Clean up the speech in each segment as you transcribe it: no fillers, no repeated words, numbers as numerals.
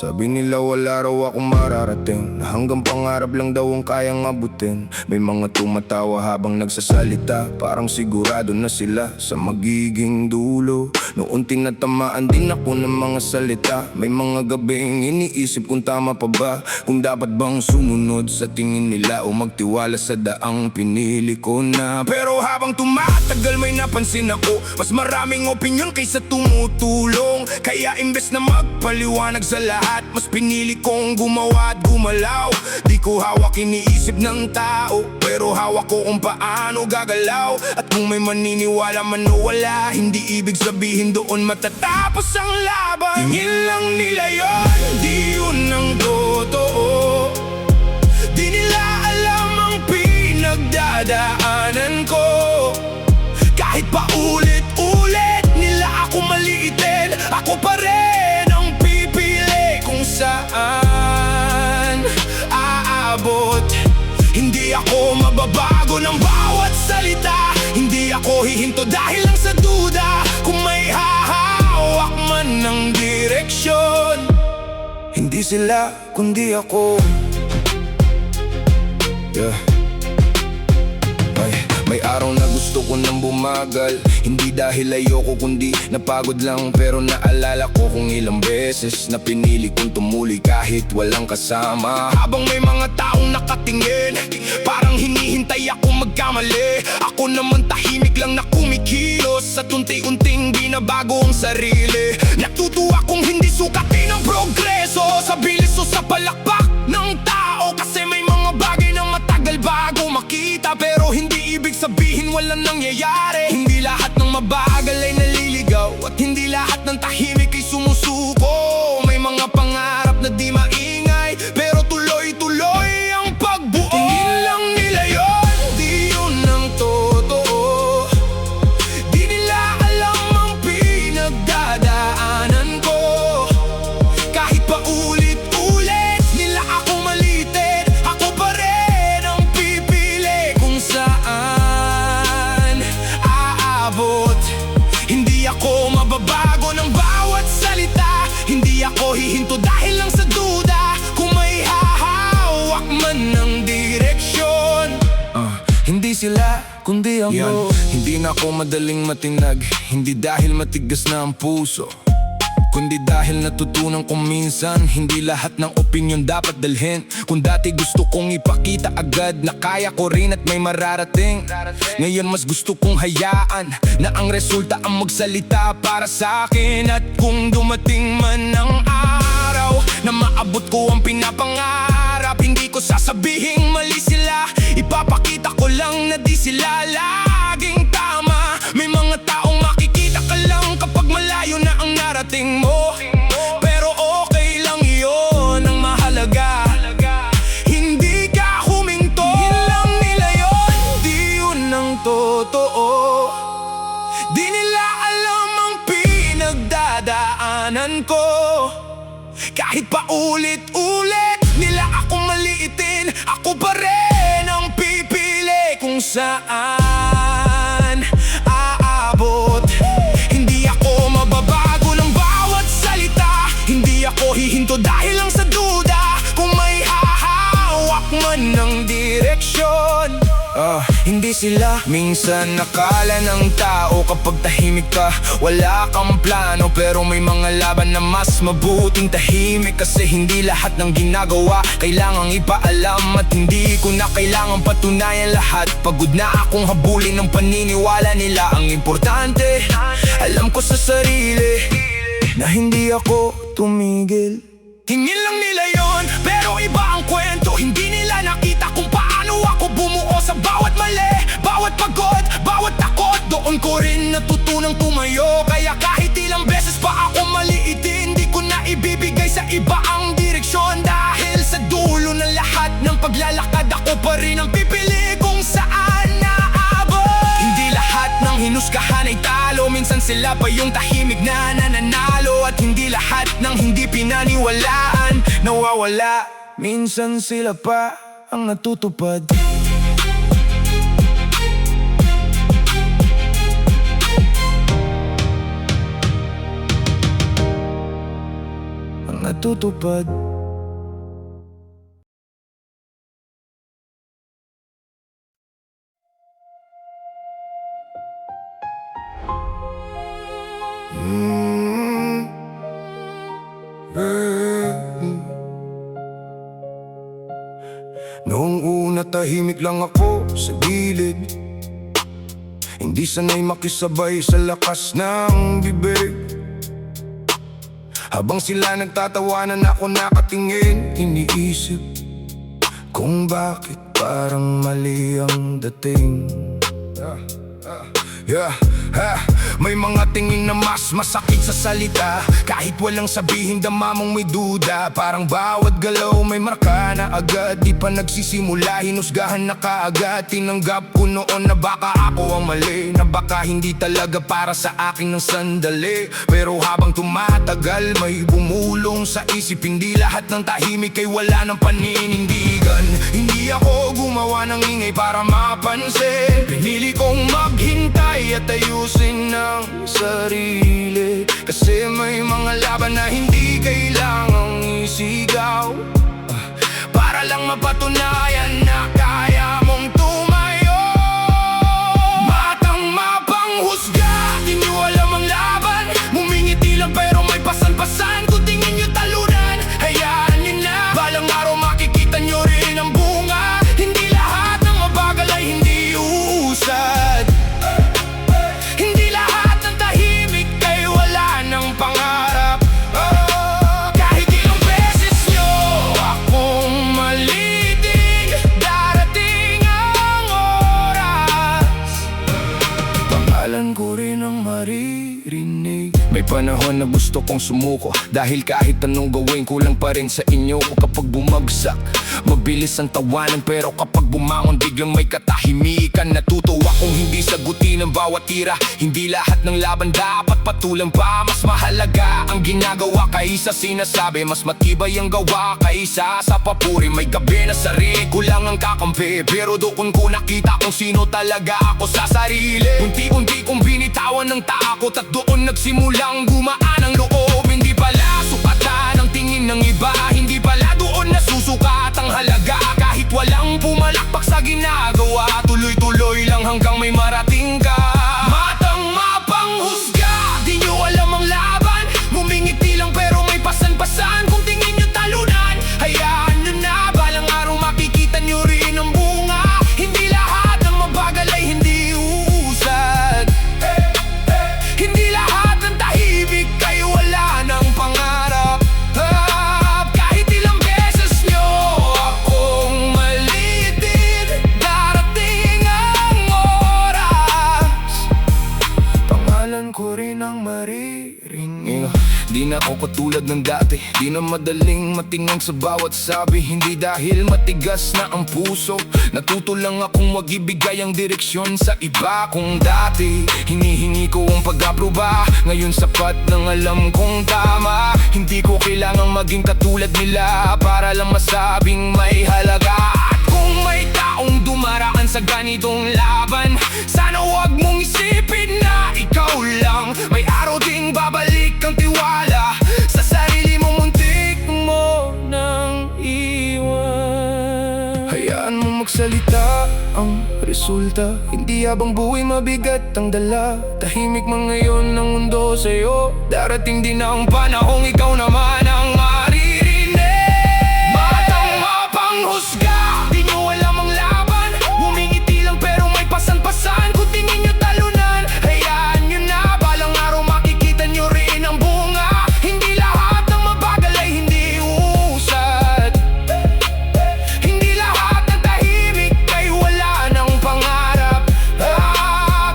Sabi nila wala raw akong mararating, na hanggang pangarap lang daw ang kayang abutin. May mga tumatawa habang nagsasalita, parang sigurado na sila sa magiging dulo. Noon tinatamaan din ako ng mga salita. May mga gabing iniisip kung tama pa ba, kung dapat bang sumunod sa tingin nila o magtiwala sa daang pinili ko na. Pero habang tumatagal may napansin ako, mas maraming opinyon kaysa tumutulong. Kaya imbes na magpaliwanag sa lahat, mas pinili kong gumawa at gumalaw. Di ko hawak iniisip ng tao, pero hawak ko kung paano gagalaw. At kung may maniniwala man o wala, hindi ibig sabihin doon matatapos ang laban. Tingin lang nila yun, di yun ang totoo. Di nila alam ang pinagdadaanan ko. Kahit pa ulit-ulit nila ako maliitin, ako pa rin ang pipili kung saan aabot. Hindi ako mababago ng bawat salita, hindi ako hihinto dahil lang sa duda. Kung may hahawak man ng direksyon, hindi sila kundi ako. May araw na gusto ko nang bumagal, hindi dahil ayoko kundi napagod lang. Pero naalala ko kung ilang beses na pinili kong tumuli kahit walang kasama. Habang may mga taong nakatingin, parang hinihintay ako magkamali, ako naman tahimik lang na kumikilos at unti-unting binabago ang sarili. Natutuwa kong hindi sukatin ang progreso sa bilis o sa palakpak ng tao, kasi may mga bagay na matagal bago makita. Pero hindi ibig sabihin walang nangyayari. Hindi lahat ng mabagal ay naliligaw, at hindi lahat ng tahimik ay sumusuko. May mga pangarap na di maingay, pero tuloy-tuloy ang pagbuo. Tingin lang nila yun, di yun ang totoo. Di nila alam ang pinagdadaanan ko. Kahit pa ulit-ulit nila ako malitin, ako pa rin ang pipili kung saan aabot. Hindi ako mababago ng bawat salita, hindi ako hihinto dahil lang sa duda. Kung may hahawak man ng direksyon, hindi sila kundi ako. Hindi na ako madaling matinag, hindi dahil matigas na ang puso, kundi dahil natutunan kong minsan hindi lahat ng opinyon dapat dalhin. Kung dati gusto kong ipakita agad na kaya ko rin at may mararating, ngayon mas gusto kong hayaan na ang resulta ang magsalita para sa akin. At kung dumating man ang araw na maabot ko ang pinapangarap, hindi ko sasabihing mali sila, ipapakita ko lang na di sila laging tama. May mga taong makikita ka lang kapag malayo na ang narating mo, pero okay lang yun, ang mahalaga hindi ka huminto. Tingin lang nila yun, di yun ang totoo. Di nila alam ang pinagdadaanan ko. Kahit pa ulit-ulit nila ako maliitin, ako pa rin ang pipili kung saan aabot. Hindi ako mababago ng bawat salita, hindi ako hihinto dahil lang sa duda. Kung may hahawak man ng direksyon, hindi sila. Minsan nakala ng tao kapag tahimik ka, wala kang plano, pero may mga laban na mas mabuting tahimik. Kasi hindi lahat ng ginagawa kailangang ipaalam, at hindi ko na kailangang patunayan lahat. Pagod na akong habulin ng paniniwala nila. Ang importante, alam ko sa sarili na hindi ako tumigil. Tingin lang nila yon, pero iba ang kwento. Hindi nila nakita kung paano ako bumuo sa bawat mali, bawat pagod, bawat takot. Doon ko rin natutunang tumayo, kaya kahit ilang beses pa ako maliitin, di ko na ibibigay sa iba ang direksyon. Dahil sa dulo ng lahat ng paglalakad, ako pa rin ang pipili kung saan naabot. Hindi lahat ng hinusgahan ay talo, minsan sila pa yung tahimik na nananalo. At hindi lahat ng hindi pinaniwalaan nawawala, minsan sila pa ang natutupad. natutupad. Noong una tahimik lang ako sa gilid, hindi sanay makisabay sa lakas ng bibig. Habang sila nagtatawanan ako nakatingin, iniisip kung bakit parang mali ang dating. May mga tingin na mas masakit sa salita, kahit walang sabihin dama mong may duda. Parang bawat galaw may marka na agad, di pa nagsisimula hinusgahan na kaagad. Tinanggap ko noon na baka ako ang mali, na baka hindi talaga para sa akin ng sandali. Pero habang tumatagal may bumulong sa isip, hindi lahat ng tahimik ay wala ng paninindigan. Hindi ako gumawa ng ingay para mapansin, pinili kong maghintay at ayusin ng sarili. Kasi may mga laban na hindi kailangang isigaw, para lang mapatunayan na kaya mong tumayo. Matang mapanghusga, di nyo alam ang laban. Mumingiti lang pero may pasan-pasan, kung tingin nyo talunan, hayaan nyo na. Balang araw makikita nyo rin ang bunga. Hindi lahat ng mabagal ay hindi uusad, hindi lahat ng tahimik ay wala ng pangarap. Kahit ilang beses nyo akong maliting, darating ang oras, pangalan ko rin ang maririnig. May panahon na gusto kong sumuko, dahil kahit anong gawin kulang pa rin sa inyo. Kapag bumagsak, mabilis ang tawanan, pero kapag bumangon biglang may katahimikan. Natutuwa kung hindi sagutin ang bawat tira, hindi lahat ng laban dapat patulang pa. Mas mahalaga ang ginagawa kaysa sinasabi, mas matibay ang gawa kaysa sa papuri. May gabi na sarili ko lang ang kakampi, pero doon ko nakita kung sino talaga ako sa sarili. Unti-unti kong binitawan ng takot, at doon nagsimulang gumaan ang loob. Hindi pala sukatan ang tingin ng iba, hindi pala doon nasusukat ang halaga. Kahit walang pumalakpak sa ginagawa, tuloy-tuloy lang hanggang may marating ka. Matang mapanghusga, di nyo alam ang laban. Mumingiti lang pero may pasan-pasan, kung tingin nyo talunan, hayaan nyo na. Balang araw makikita nyo rin ang bunga. Hindi lahat ng mabagal ay hindi uusad, hindi lahat ng tahimik ay wala ng pangarap. Kahit ilang beses nyo akong malitin, darating ang oras, pangalan ko rin ang maririnig. Di na ako katulad ng dati, di na madaling matingang sa bawat sabi. Hindi dahil matigas na ang puso, natuto lang akong mag-ibigay ang direksyon sa iba. Kung dati hinihingi ko ang pag-aproba, ngayon sapat nang alam kong tama. Hindi ko kailangang maging katulad nila para lang masabing may halaga. At kung may taong dumaraan sa ganitong laban, sana wag mong isipin na ikaw lang. May araw ding babalik ang tiwala sa sarili mo, muntik mo nang iwan. Hayaan mo magsalita ang resulta, hindi habang buhay mabigat ang dala. Tahimik man ngayon ang mundo sa'yo, darating din ang panahong ikaw naman ang maririnig. Matang mapanghusga, di nyo alam ang laban. Humingiti lang pero may pasan-pasan, kung tingin nyo talunan, hayaan nyo na. Balang araw makikita nyo rin ang bunga. Hindi lahat ng mabagal ay hindi uusad, hindi lahat ng tahimik ay wala ng pangarap.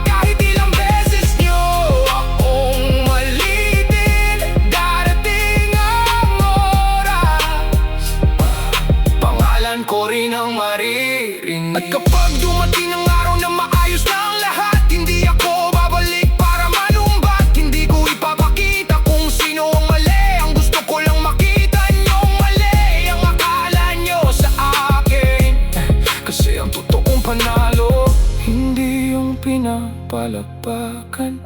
Kahit ilang beses nyo akong malitin, darating ang oras, pangalan ko rin ang maririnig. At kapag dumating ang araw na maayos na ang lahat, hindi ako babalik para manumbat. Hindi ko ipapakita kung sino ang mali, ang gusto ko lang makita nyong mali ang akala nyo sa akin. Kasi ang totoong panalo, hindi yung pinapalakpakan,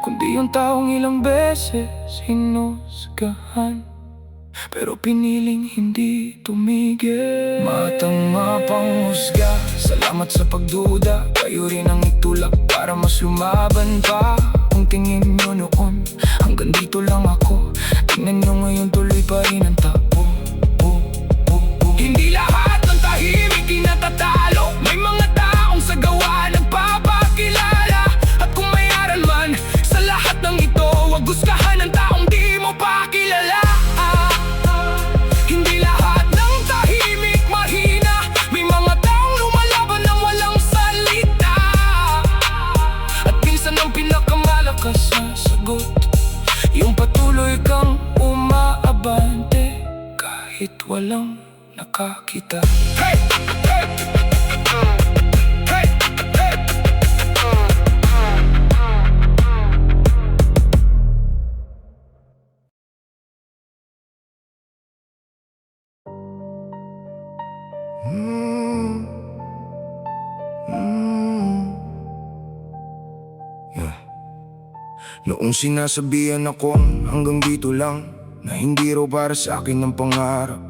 kundi yung taong ilang beses hinusgahan. pero piniling hindi tumigil. Matang mapanghusga, salamat sa pagduda. Kayo rin ang itulak para mas lumaban pa. Kung tingin nyo noon, hanggang dito lang ako. Tingnan nyo ngayon, tuloy pa rin ang takbo. Hindi lahat ng tahimik tinatatalo. May mga taong sa gawa nagpapakilala. At kung may aral man sa lahat ng ito, wag guskahan ng taong di mo pa kilala. Hindi lahat ng tahimik mahina. May mga taong lumalaban ng walang salita. At minsan ang pinakamalakas na sagot, yung patuloy kang umaabante kahit walang nakakita. Hey! Hey! Hey! Hey! Yeah. Noong sinasabihan ako hanggang dito lang, na hindi raw para sa akin ang pangarap.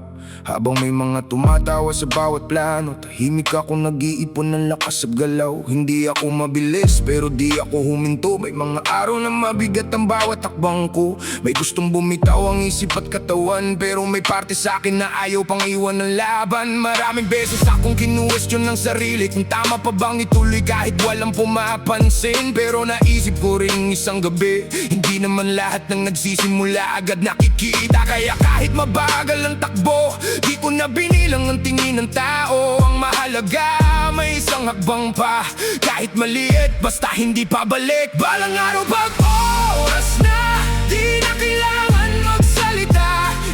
Habang may mga tumatawa sa bawat plano, tahimik ako nag-iipon ng lakas sa galaw. Hindi ako mabilis pero di ako huminto. May mga araw na mabigat ang bawat takbang ko. May gustong bumitaw ang isip at katawan, pero may parte sa akin na ayaw pang iwan ng laban. Maraming beses akong kinuwestiyon ng sarili kung tama pa bang ituloy kahit walang pumapansin. Pero naisip ko ring isang gabi, hindi naman lahat ng nagsisimula agad nakikita. Kaya kahit mabagal ang takbo, di ko na binilang ang tingin ng tao. Ang mahalaga, may isang hakbang pa. Kahit maliit, basta hindi pabalik. Balang araw pag oras na, di na kailangan magsalita.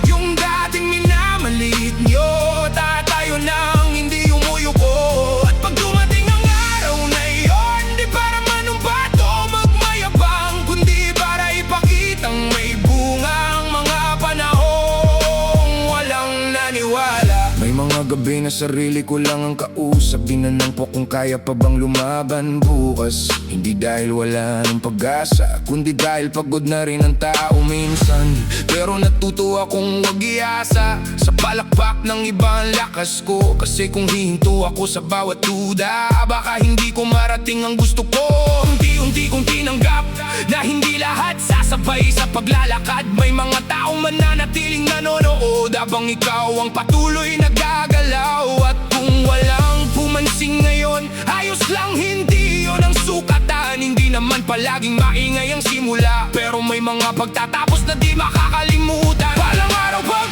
Yung dating minamaliit nyo, tatayo nang hindi umuyuko. At pag dumating ang araw na iyon, di para manumbat o magmayabang, kundi para ipakitang may bunga ang mga panahong walang naniwala. May mga gabi na sarili ko lang ang kausap. Tinanong po kung kaya pa bang lumaban bukas. Hindi dahil wala ng pag-asa, kundi dahil pagod na rin ang tao minsan. Pero natuto akong wag iasa sa palakpak ng iba ang lakas ko. Kasi kung hihinto ako sa bawat duda, baka hindi ko marating ang gusto ko. Unti-unti kong tinanggap na hindi lahat sasabay sa paglalakad. May mga taong mananatiling nanonood habang ikaw ang patuloy nagagalaw. At kung walang pumansin ngayon, ayos lang, hindi yun ang sukatan. Hindi naman palaging maingay ang simula, pero may mga pagtatapos na di makakalimutan. Balang araw pag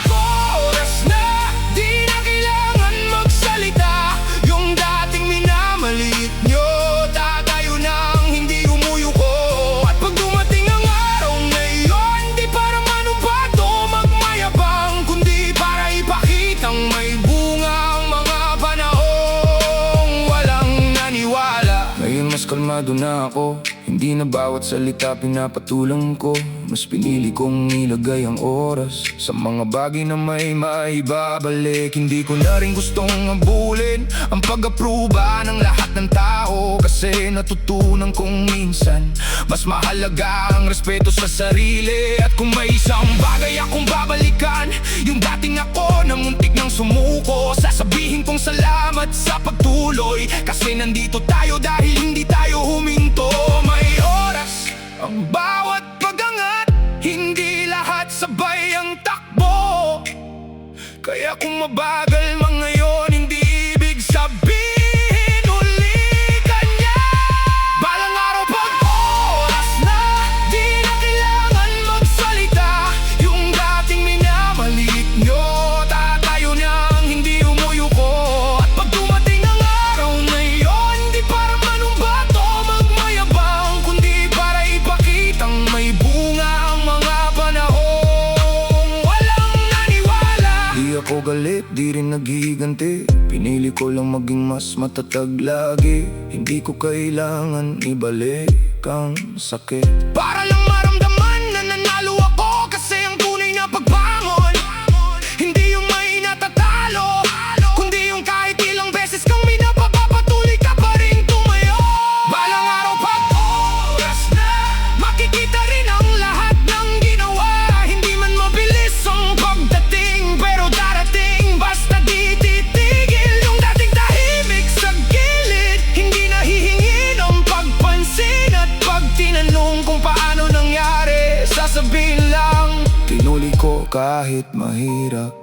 oras na, di na kailangan magsalita. Yung dating minamaliit nyo, tatayo nang hindi umuyuko. At pag dumating ang araw na iyon, di para manumbat o magmayabang, kundi para ipakitang may bunga ang mga panahong walang naniwala. Ngayon mas kalmado na ako, hindi na bawat salita pinapatulang ko. Mas pinili kong ilagay ang oras sa mga bagay na may maibabalik. Hindi ko na rin gustong abulin ang pag-aproba ng lahat ng tao, kasi natutunan kong minsan mas mahalaga ang respeto sa sarili. At kung may isang bagay akong babalikan, yung dating ako na muntik nang sumuko, sasabihin kong salamat sa pagtuloy, kasi nandito tayo dahil hindi tayo huminto. May oras ang bawat pagangat, hindi lahat sabay ang takbo. Kaya kung mabagal man ngayon, hindi ibig sabihin uli kanya. Balang araw pag oras na, di na kailangan magsalita. Yung dating minamaliit nyo, tatayo nang hindi umuyuko. At pag dumating ang araw na iyon, di para manumbat o magmayabang, kundi para ipakitang may bunga ang mga panahong walang naniwala. Di ako galit, di rin naghihiganti. Pinili ko lang maging mas matatag lagi. Hindi ko kailangan ibalik ang sakit para lang maramdaman na nanalo ako. Kasi ang tunay na pagbangon, hindi yung may natatalo, kundi yung kahit ilang beses kang minapapatuloy ka pa rin tumayo. Balang araw pag oras na, makikita rin ang lahat ng ginawa. Hindi man mabilis ang pagdating, kahit mahirap.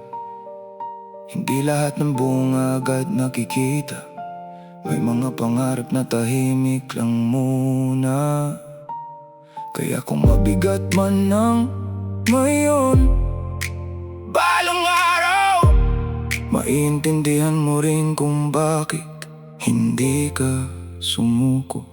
Hindi lahat ng bunga agad nakikita. May mga pangarap na tahimik lang muna. Kaya kung mabigat man ng ngayon, balang araw, maintindihan mo rin kung bakit hindi ka sumuko.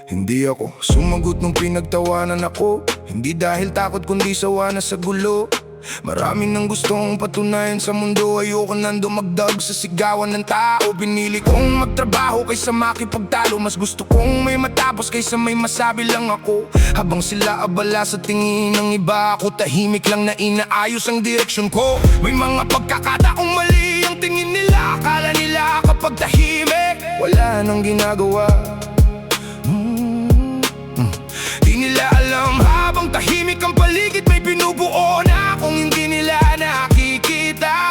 Hindi ako sumagot nung pinagtawanan ako. Hindi dahil takot kundi sawa na sa gulo. Marami nang gustong patunayan sa mundo. Ayoko nang dumagdag sa sigawan ng tao. Pinili kong magtrabaho kaysa makipagtalo. Mas gusto kong may matapos kaysa may masabi lang ako. Habang sila abala sa tingin ng iba, ako tahimik lang na inaayos ang direksyon ko. May mga pagkakataong mali ang tingin nila. Akala nila kapag tahimik wala nang ginagawa. Di nila alam habang tahimik ang paligid, may binubuo na kung hindi nila nakikita.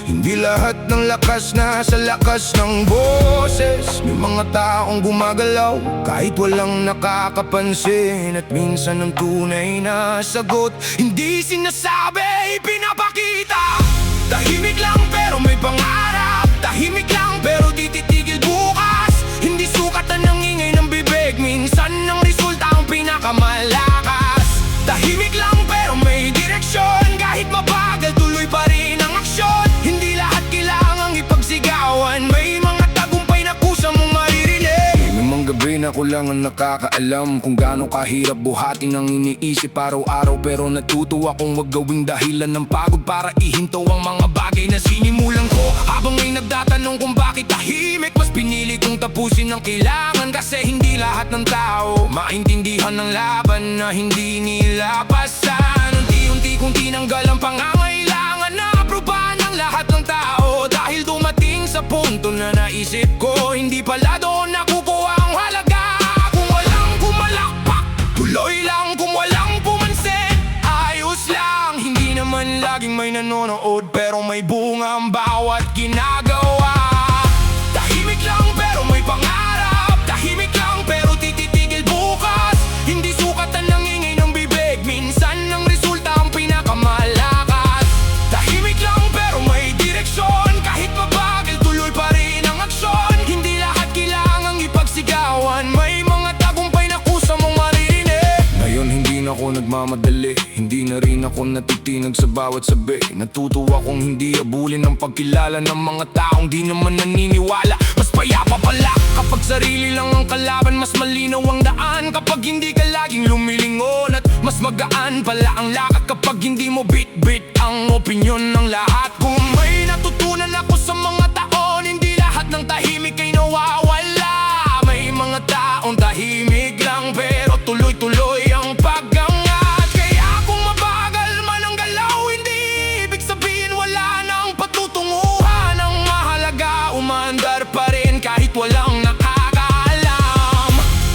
Hindi lahat ng lakas nasa lakas ng boses. May mga taong gumagalaw kahit walang nakakapansin. At minsan ang tunay na sagot hindi sinasabi, pinapakita. Tahimik lang pero may pangarap. Tahimik lang pero di titigil bukas. Hindi sukatan ng ingay ng bibig, minsan ang resulta ang pinakamalakas. Tahimik lang pero may direksyon. Kahit mabagal tuloy pa rin ang aksyon. Hindi lahat kailangang ipagsigawan. May mga tagumpay na kusa mong maririnig. May mga gabi na ko lang ang nakakaalam kung gaano kahirap buhatin ang iniisip araw-araw. Pero natuto akong wag gawing dahilan ng pagod para ihinto ang mga bagay na sinimulan ko. Habang may nagtatanong kung bakit tahimik, mas pinili kong tapusin ang kailangan. Kasi hindi lahat ng tao maintindihan ng laban na hindi nila pasan. Unti-unti kong tinanggal ang pangangailangan na aprobahan ng lahat ng tao. Dahil dumating sa punto na naisip ko hindi pala doon nakukuha ang halaga. Kung walang pumalakpak, tuloy lang. Kung walang pumansin, ayos lang. Hindi naman laging may nanonood, pero may bunga ang bawat ginagawa. Tahimik lang pero may pangarap. Tahimik lang pero tititigil bukas. Hindi sukatan ng ingay ng bibig, minsan ang resulta ang pinakamalakas. Tahimik lang pero may direksyon. Kahit mabagal tuloy pa rin ang aksyon. Hindi lahat kailangang ipagsigawan. May mga tagumpay na kusa mong maririnig. Ngayon hindi na ako nagmamadali. Hindi na rin ako natitinag sa bawat sabi. Natuto akong hindi abulin ang pagkilala ng mga taong di naman naniniwala. Mas payapa pala kapag sarili lang ang kalaban. Mas malinaw ang daan kapag hindi ka laging lumilingon. At mas magaan pala ang lakad kapag hindi mo bit-bit ang opinyon ng lahat. Kung may natutunan ako sa mga taon, hindi lahat ng tahimik ay nawawala. May mga taong tahimik lang pero tuloy-tuloy ang pag-angat. Kaya kung mabagal man ang galaw, hindi ibig sabihin wala nang patutunguhan. Ang mahalaga, umandar pa rin kahit walang nakakaalam.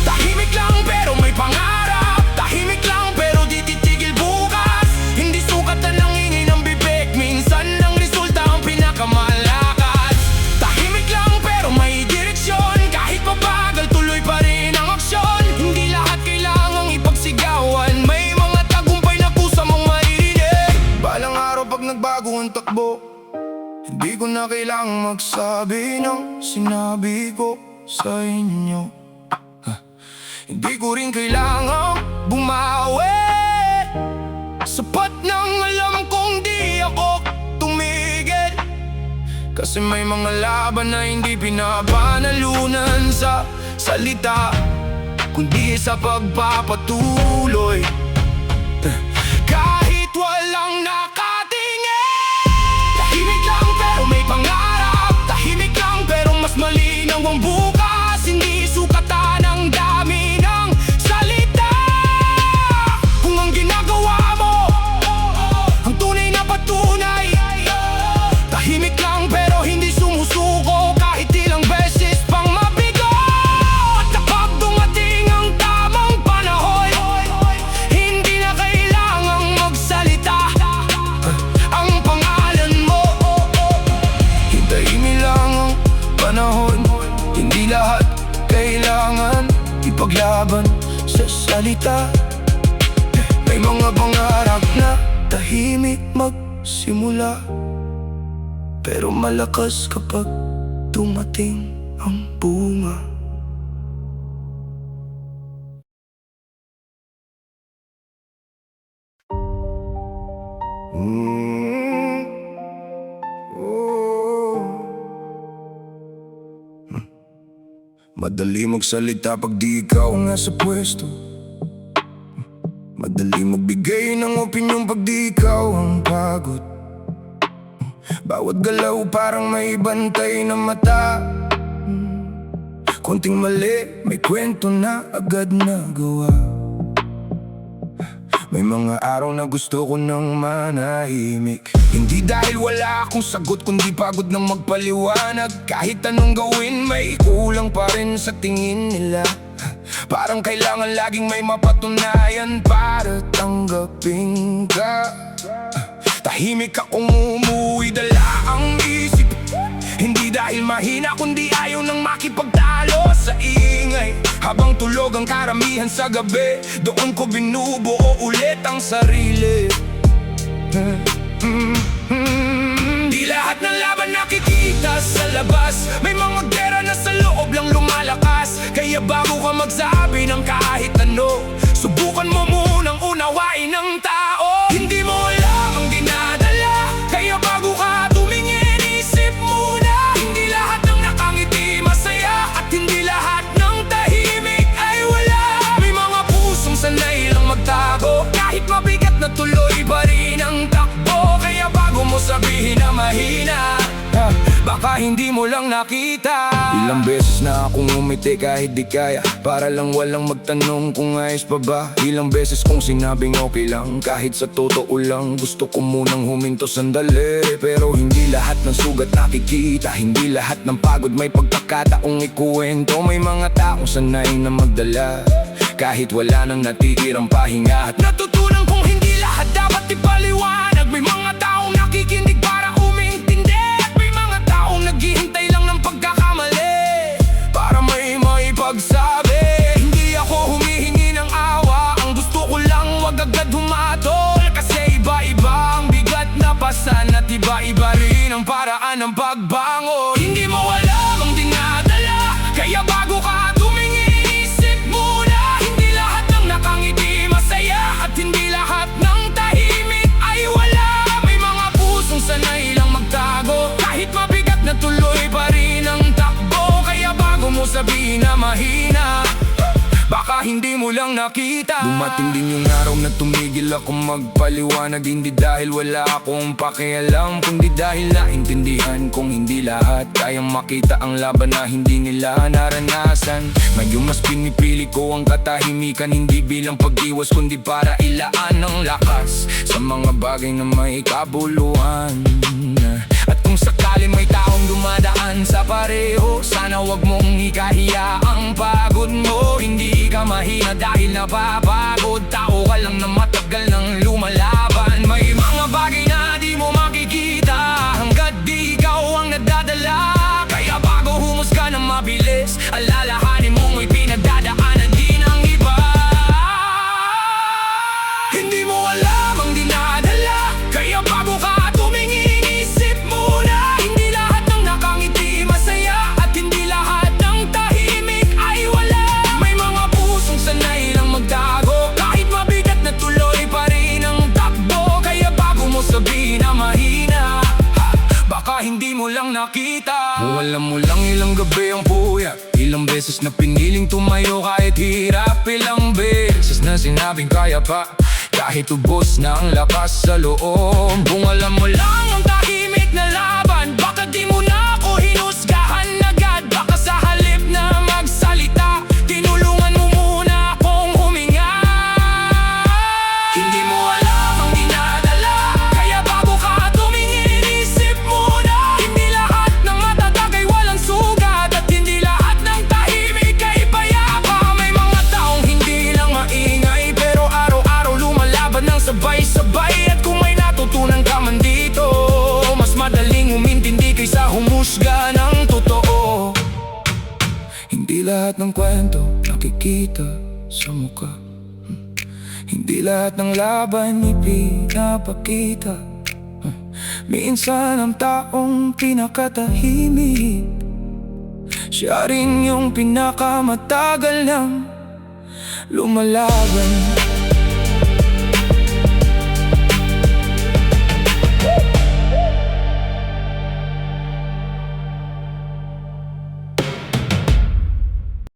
Tahimik lang pero may pangarap. Tahimik lang pero di titigil bukas. Hindi sukatan ng ingay ng bibig, minsan ang resulta ang pinakamalakas. Tahimik lang pero may direksyon. Kahit mabagal tuloy pa rin ang aksyon. Hindi lahat kailangang ipagsigawan. May mga tagumpay na kusa mong maririnig. Balang araw pag nagbago ang takbo, hindi ko na kailangang magsabi ng sinabi ko sa inyo. Hindi ko rin kailangang bumawi. Sapat nang alam kong di ako tumigil. Kasi may mga laban na hindi pinapanalunan sa salita, kundi sa pagpapatuloy. Kahit walang nakatingin. Tahimik lang pero may pangarap. Tahimik lang pero mas malinaw ang bukas. Hindi sukatan ang dami ng salita. Kung ang ginagawa salita. May mga pangarap na tahimik magsimula, pero malakas kapag dumating ang bunga. Madali magsalita pag di ikaw nga sa pwesto. Madali magbigay ng opinyon pag di ikaw ang pagod. Bawat galaw parang may bantay na mata. Konting mali, may kwento na agad nagawa. May mga araw na gusto ko nang manahimik, hindi dahil wala akong sagot, kundi pagod ng magpaliwanag. Kahit anong gawin, may kulang pa rin sa tingin nila. Parang kailangan laging may mapatunayan para tanggapin ka. Tahimik akong umuwi, dala ang isip. Hindi dahil mahina, kundi ayaw nang makipagtalo sa ingay. Habang tulog ang karamihan sa gabi, doon ko binubuo ulit ang sarili. Di lahat ng laban nakikita sa labas, may mga gera na sa loob lang lumalakas. Kaya bago ka magsabi ng kahit ano, subukan mo munang unawain ang tao. Hindi mo alam ang dinadala, kaya bago ka tumingin, isip muna. Hindi lahat ng nakangiti masaya, at hindi lahat ng tahimik ay wala. May mga pusong sanay lang magtago, kahit mabigat na tuloy pa rin ang takbo. Kaya bago mo sabihin na mahina, baka hindi mo lang nakita. Ilang beses na akong umiti kahit di kaya, para lang walang magtanong kung ayos pa ba. Ilang beses kong sinabing okay lang, kahit sa totoo lang gusto ko munang huminto sandali. Pero hindi lahat ng sugat nakikita, hindi lahat ng pagod may pagkakataong ikuwento. May mga taong sanay na magdala, kahit wala nang natitirang pahinga. At natutunan kong hindi lahat dapat ipaliwanag. May mga taong nakikinig para umintindi, at may mga taong naghihintay lang ng pagkakamali para may maipagsabi. Hindi ako humihingi ng awa, ang gusto ko lang wag agad humatol. Kasi iba-iba ang bigat na pasan, at iba-iba rin ang paraan ng pagbangon. Hindi mo alam ang dinadala, kaya bago ka tumingin, isip muna. Hindi lahat ng nakangiti masaya, at hindi lahat ng tahimik ay wala. May mga pusong sanay lang magtago, kahit mabigat na tuloy pa rin ang takbo. Kaya bago mo sabihin na mahina, baka hindi mo lang nakita. Dumating din yung araw na tumigil ako magpaliwanag, hindi dahil wala akong pakialam, kundi dahil naintindihan kong hindi lahat kayang makita ang laban na hindi nila naranasan. Ngayon mas pinipili ko ang katahimikan, hindi bilang pag-iwas, kundi para ilaan ang lakas sa mga bagay na may kabuluhan. At kung sakali may taong dumadaan sa pareho, sana wag mong ikahiya ang pagod mo. Hindi ka mahina dahil napapagod, tao ka lang na matagal nang lumalaban. May mga bagay na di mo makikita hanggat di ikaw ang nadadala. Kaya bago humusga na mabilis, alalahanin mong may pinagdadaanan din ang iba. Hindi mo alam ang dinadala, kaya bago ka tumingin, isip muna. Hindi lahat ng nakangiti masaya, at hindi lahat ng tahimik ay wala. May mga pusong sanay lang magtago, kahit mabigat na tuloy pa rin ang takbo. Kaya bago mo sabihin na mahina, baka hindi mo lang nakita. Kung alam mo lang ilang gabi ang puyat, ilang beses na piniling tumayo kahit hirap, ilang beses na sinabing kaya pa kahit ubos na ang lakas sa loob. Kung alam mo lang ang tahimik na laban, baka di mo na ako hinusgahan agad. Baka sa halip na magsalita, tinulungan mo muna akong huminga. Hindi mo alam ang dinadala, kaya bago ka tumingin, isip muna. Hindi lahat ng matatag ay walang sugat, at hindi lahat ng tahimik ay payapa. May mga taong hindi lang maingay, pero araw-araw lumalaban ng sabay-sabay. At kung may natutunan ka man dito, mas madaling umintindi kaysa humusga ng totoo. Hindi lahat ng kwento nakikita sa muka, Di lahat ng laban ipinapakita. Minsan ang taong pinakatahimik, siya rin yung pinakamatagal ng lumalaban.